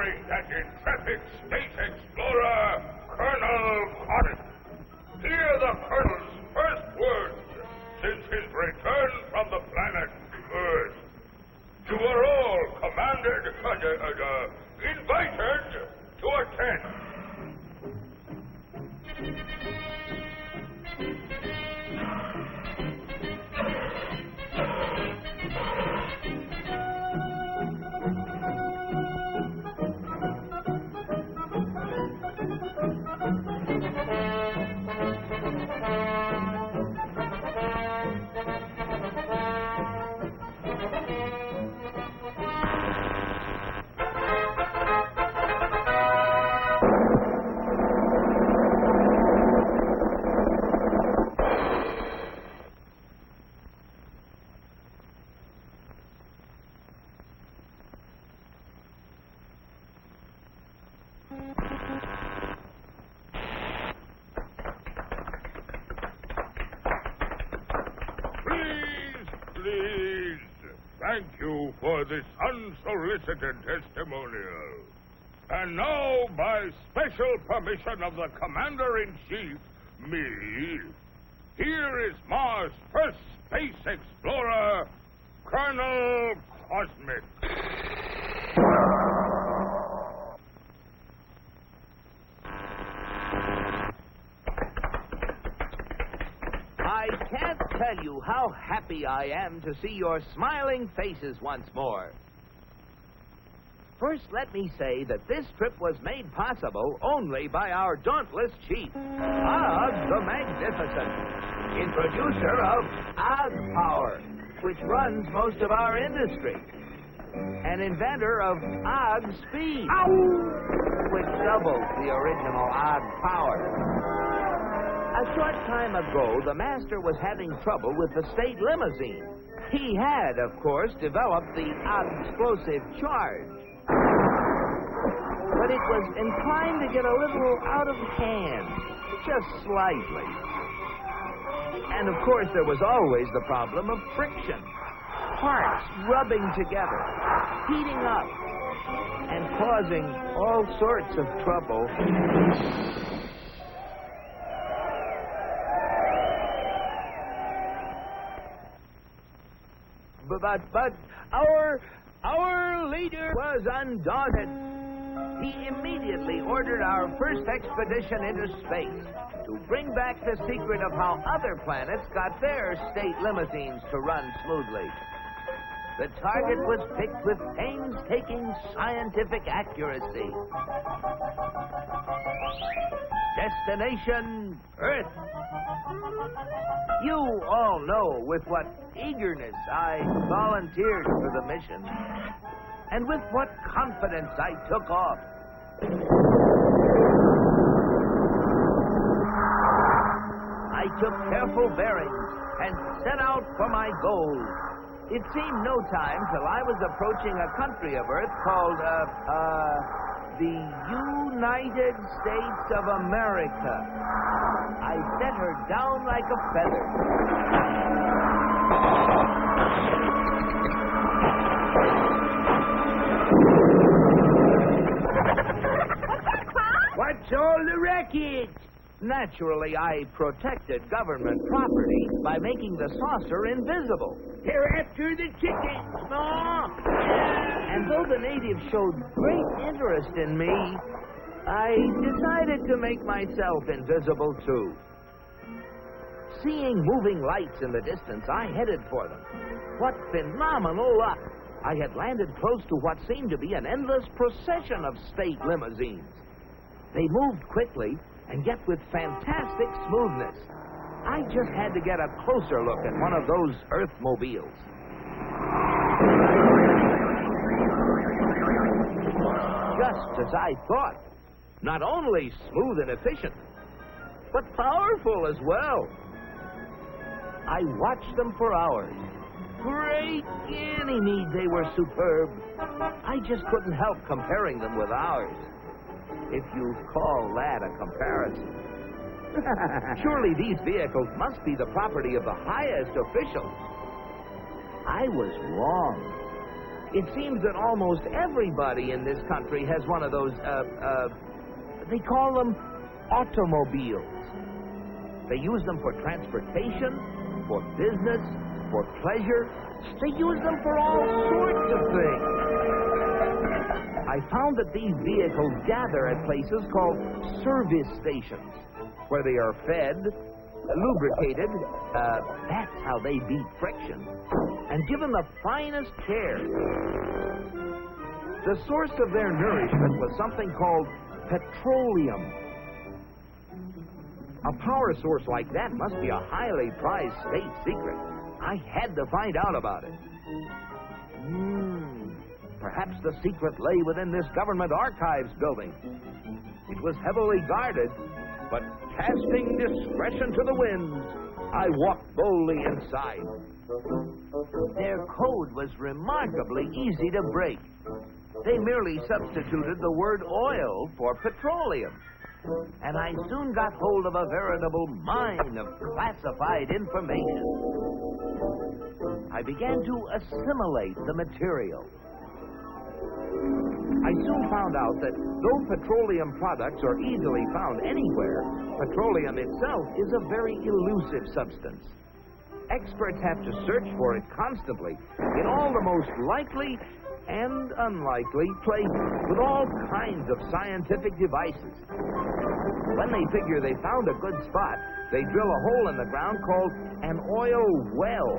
starring that intrepid space explorer, Colonel Connett. Hear the Colonel's first words since his return from the planet Earth. You are all commanded, invited to attend. Please, thank you for this unsolicited testimonial. And now, by special permission of the Commander-in-Chief, me, here is Mars' first space explorer, Colonel Cosmic. I can't tell you how happy I am to see your smiling faces once more. First, let me say that this trip was made possible only by our dauntless chief, Og the Magnificent, introducer of Og Power, which runs most of our industry, and inventor of Og Speed, which doubles the original Og Power. A short time ago, the master was having trouble with the state limousine. He had, of course, developed the explosive charge. But it was inclined to get a little out of hand, just slightly. And, of course, there was always the problem of friction. Parts rubbing together, heating up, and causing all sorts of trouble. But our leader was undaunted. He immediately ordered our first expedition into space to bring back the secret of how other planets got their state limousines to run smoothly. The target was picked with painstaking scientific accuracy. Destination Earth. You all know with what eagerness I volunteered for the mission, and with what confidence I took off. I took careful bearings and set out for my goal. It seemed no time till I was approaching a country of Earth called, the United States of America. I set her down like a feather. What's all the racket? Naturally, I protected government property by making the saucer invisible. They're after the chickens, Ma! And though the natives showed great interest in me, I decided to make myself invisible, too. Seeing moving lights in the distance, I headed for them. What phenomenal luck! I had landed close to what seemed to be an endless procession of state limousines. They moved quickly, and yet with fantastic smoothness. I just had to get a closer look at one of those Earthmobiles. Just as I thought. Not only smooth and efficient, but powerful as well. I watched them for hours. Great Ganymede, they were superb. I just couldn't help comparing them with ours. If you call that a comparison. Surely these vehicles must be the property of the highest officials. I was wrong. It seems that almost everybody in this country has one of those, they call them automobiles. They use them for transportation, for business, for pleasure. They use them for all sorts of things. I found that these vehicles gather at places called service stations, where they are fed, lubricated, that's how they beat friction, and given the finest care. The source of their nourishment was something called petroleum. A power source like that must be a highly prized state secret. I had to find out about it. Perhaps the secret lay within this government archives building. It was heavily guarded, but casting discretion to the winds, I walked boldly inside. Their code was remarkably easy to break. They merely substituted the word oil for petroleum. And I soon got hold of a veritable mine of classified information. I began to assimilate the material. I soon found out that though petroleum products are easily found anywhere, petroleum itself is a very elusive substance. Experts have to search for it constantly in all the most likely and unlikely places with all kinds of scientific devices. When they figure they found a good spot, they drill a hole in the ground called an oil well,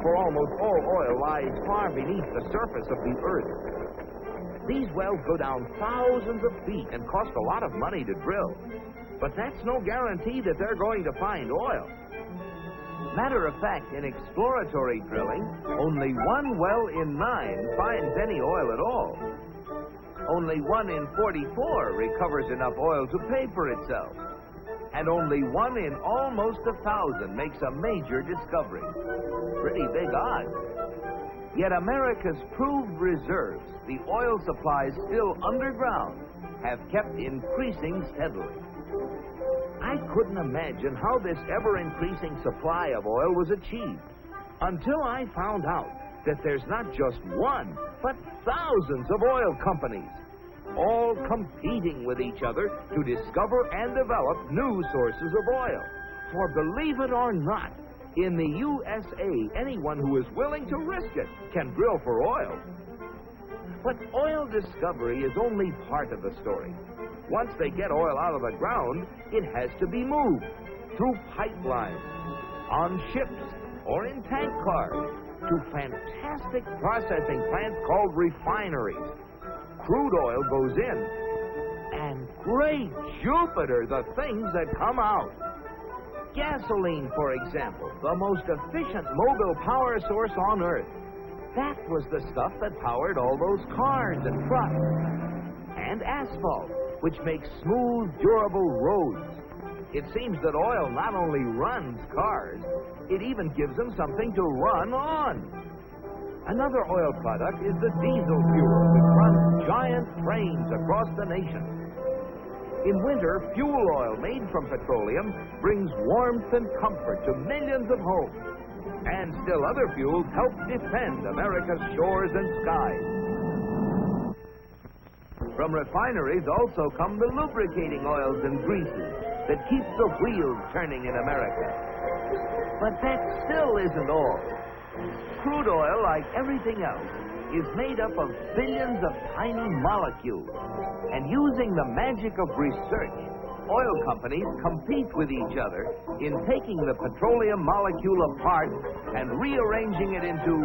for almost all oil lies far beneath the surface of the earth. These wells go down thousands of feet and cost a lot of money to drill. But that's no guarantee that they're going to find oil. Matter of fact, in exploratory drilling, only 1 well in 9 finds any oil at all. Only 1 in 44 recovers enough oil to pay for itself. And only 1 in almost 1,000 makes a major discovery. Pretty big odds. Yet America's proved reserves, the oil supplies still underground, have kept increasing steadily. I couldn't imagine how this ever-increasing supply of oil was achieved until I found out that there's not just 1, but thousands of oil companies, all competing with each other to discover and develop new sources of oil. For believe it or not, in the USA, anyone who is willing to risk it can drill for oil. But oil discovery is only part of the story. Once they get oil out of the ground, it has to be moved through pipelines, on ships, or in tank cars, to fantastic processing plants called refineries. Crude oil goes in, and great Jupiter, the things that come out. Gasoline, for example, the most efficient mobile power source on Earth. That was the stuff that powered all those cars and trucks. And asphalt, which makes smooth, durable roads. It seems that oil not only runs cars, it even gives them something to run on. Another oil product is the diesel fuel that runs giant trains across the nation. In winter, fuel oil made from petroleum brings warmth and comfort to millions of homes. And still other fuels help defend America's shores and skies. From refineries also come the lubricating oils and greases that keep the wheels turning in America. But that still isn't all. Crude oil, like everything else, is made up of billions of tiny molecules. And using the magic of research, oil companies compete with each other in taking the petroleum molecule apart and rearranging it into,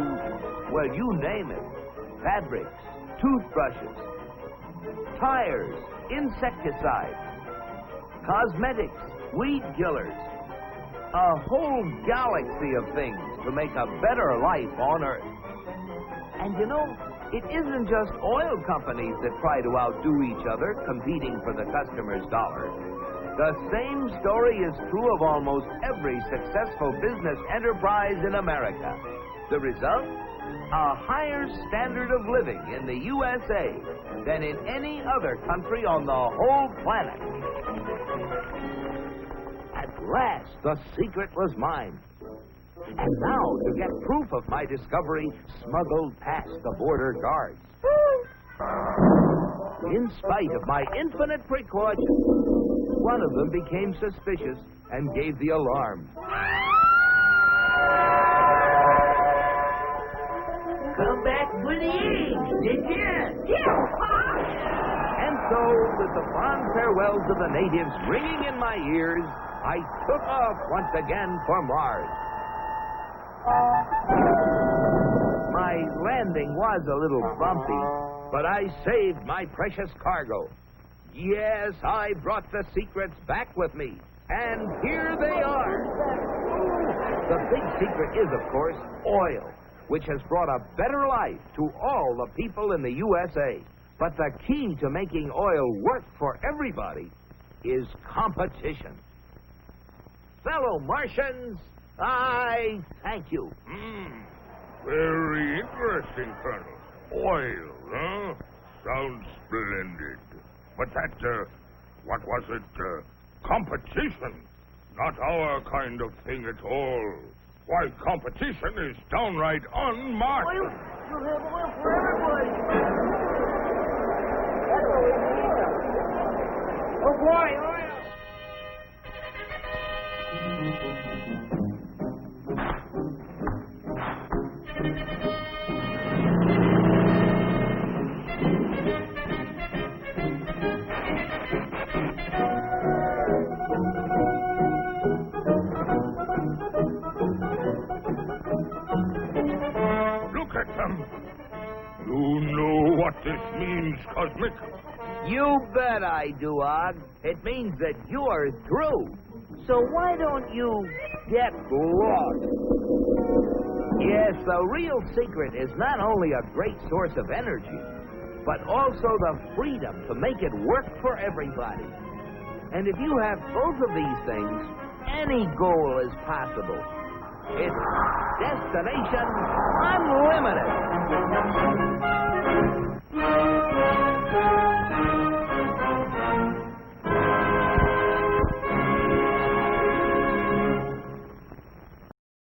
well, you name it, fabrics, toothbrushes, tires, insecticides, cosmetics, weed killers, a whole galaxy of things to make a better life on Earth. And you know, it isn't just oil companies that try to outdo each other, competing for the customer's dollar. The same story is true of almost every successful business enterprise in America. The result? A higher standard of living in the USA than in any other country on the whole planet. At last, the secret was mine. And now, to get proof of my discovery, smuggled past the border guards. In spite of my infinite precautions, one of them became suspicious and gave the alarm. Come back for the eggs, did you? And so, with the fond farewells of the natives ringing in my ears, I took off once again for Mars. My landing was a little bumpy, but I saved my precious cargo. Yes, I brought the secrets back with me, and here they are. The big secret is, of course, oil, which has brought a better life to all the people in the USA. But the key to making oil work for everybody is competition. Fellow Martians, I thank you. Very interesting, Colonel. Oil, huh? Sounds splendid. But that, what was it? Competition. Not our kind of thing at all. Why, competition is downright unmarked. Oil? You'll have oil for everybody. That's what we need. Oh, boy, oil. Look at them. You know what this means, Cosmic? You bet I do, Og. It means that you're through. So why don't you get lost? Yes, the real secret is not only a great source of energy, but also the freedom to make it work for everybody. And if you have both of these things, any goal is possible. It's Destination Unlimited.